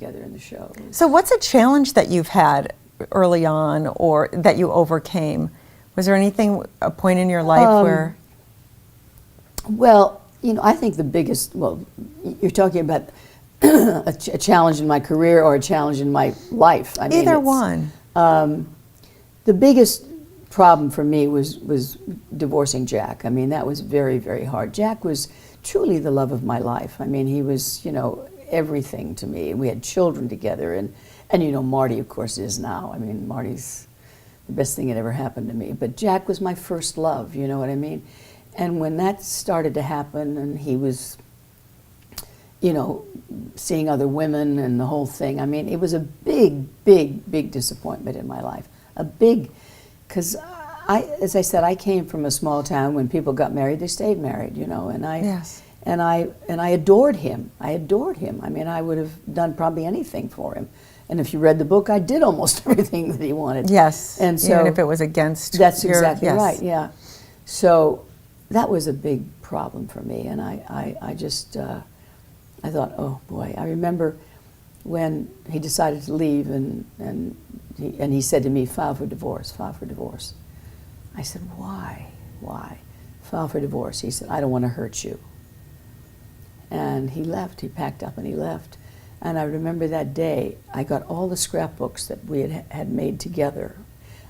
together in the show. So what's a challenge that you've had early on or that you overcame? Was there anything, a point in your life where? Well, you know, I think the biggest, well, you're talking about a challenge in my career or a challenge in my life. I mean, Either one. The biggest problem for me was divorcing Jack. I mean, that was very, very hard. Jack was truly the love of my life. I mean, he was, you know, everything to me. We had children together, and you know, Marty, of course, is now. I mean, Marty's the best thing that ever happened to me. But Jack was my first love, you know what I mean? And when that started to happen, and he was, you know, seeing other women and the whole thing, I mean, it was a big, big, big disappointment in my life. A big, because as I said, I came from a small town. When people got married, they stayed married, you know, and I adored him. I adored him. I mean, I would have done probably anything for him. And if you read the book, I did almost everything that he wanted. Yes, and so even if it was against that's your, exactly yes. right, yeah. So that was a big problem for me, and I just, I thought, oh boy. I remember when he decided to leave, and he said to me, file for divorce, file for divorce. I said, why? File for divorce. He said, I don't want to hurt you. And he left. He packed up and he left. And I remember that day, I got all the scrapbooks that we had made together.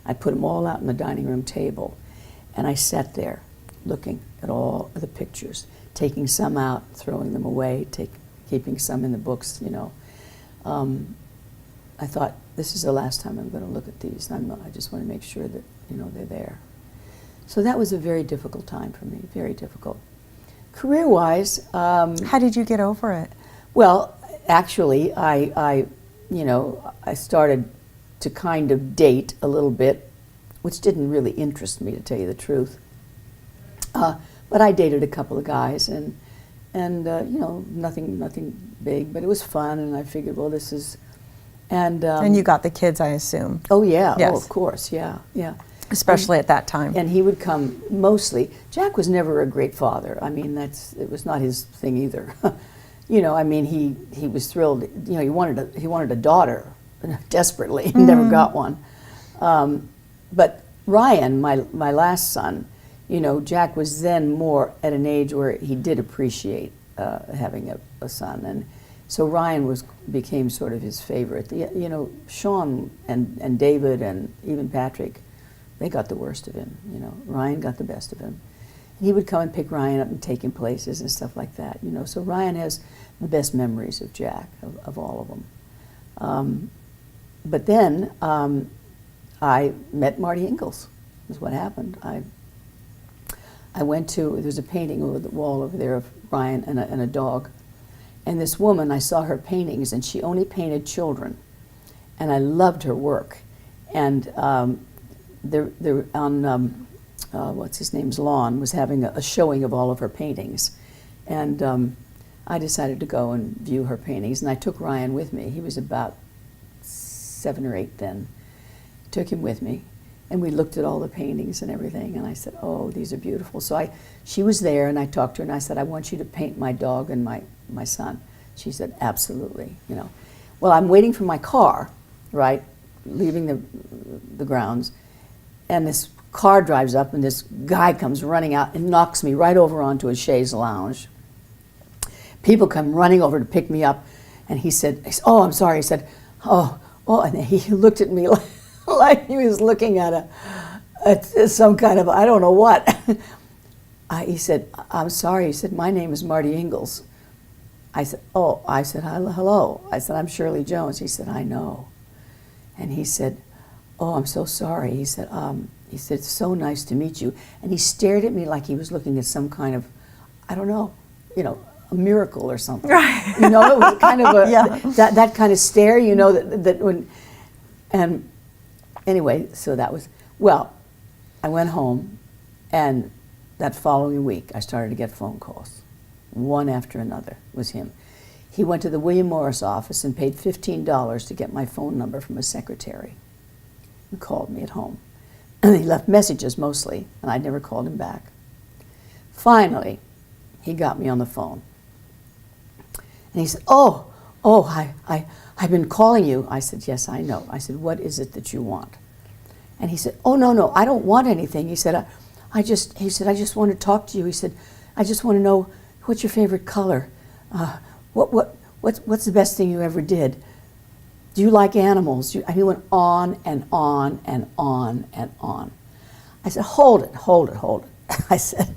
I put them all out on the dining room table, and I sat there looking at all of the pictures, taking some out, throwing them away, keeping some in the books, you know. I thought, this is the last time I'm going to look at these. I just want to make sure that, you know, they're there. So that was a very difficult time for me, very difficult. Career-wise, how did you get over it? Well, actually, I started to kind of date a little bit, which didn't really interest me, to tell you the truth. But I dated a couple of guys, and you know, nothing big, but it was fun, and I figured, well, this is, and you got the kids, I assume. Oh yeah, yes. Oh of course, yeah. Especially at that time. And he would come mostly. Jack was never a great father. I mean, it was not his thing either. You know, I mean, he was thrilled. You know, he wanted a daughter desperately. He never got one. But Ryan, my last son, you know, Jack was then more at an age where he did appreciate having a son, and so Ryan became sort of his favorite. You know, Sean and David and even Patrick, they got the worst of him. You know, Ryan got the best of him. He would come and pick Ryan up and take him places and stuff like that. You know, so Ryan has the best memories of Jack of all of them. But then I met Marty Ingels. Is what happened. I went to, there's a painting over the wall over there of Ryan and a dog. And this woman, I saw her paintings, and she only painted children. And I loved her work. And they're on, what's his name's lawn, was having a showing of all of her paintings. And I decided to go and view her paintings. And I took Ryan with me. He was about 7 or 8 then. Took him with me. And we looked at all the paintings and everything, and I said, oh, these are beautiful. So she was there, and I talked to her, and I said, I want you to paint my dog and my son. She said, absolutely, you know. Well, I'm waiting for my car, right, leaving the grounds, and this car drives up, and this guy comes running out and knocks me right over onto a chaise lounge. People come running over to pick me up, and he said, oh, I'm sorry. He said, oh, and he looked at me like he was looking at some kind of, I don't know what. He said, I'm sorry. He said, my name is Marty Ingels. I said, oh. I said, hello. I said, I'm Shirley Jones. He said, I know. And he said, oh, I'm so sorry. He said, it's so nice to meet you. And he stared at me like he was looking at some kind of, I don't know, you know, a miracle or something. Right. You know, it was kind of a, yeah. that kind of stare, you know, that when, and anyway, so that was, well, I went home, and that following week, I started to get phone calls. One after another was him. He went to the William Morris office and paid $15 to get my phone number from a secretary and called me at home. And he left messages mostly, and I never called him back. Finally, he got me on the phone. And he said, oh, oh, I've been calling you. I said, yes, I know. I said, what is it that you want? And he said, oh, no, I don't want anything. He said, I just want to talk to you. He said, I just want to know, what's your favorite color? What's the best thing you ever did? Do you like animals? And he went on and on and on and on. I said, hold it. I said,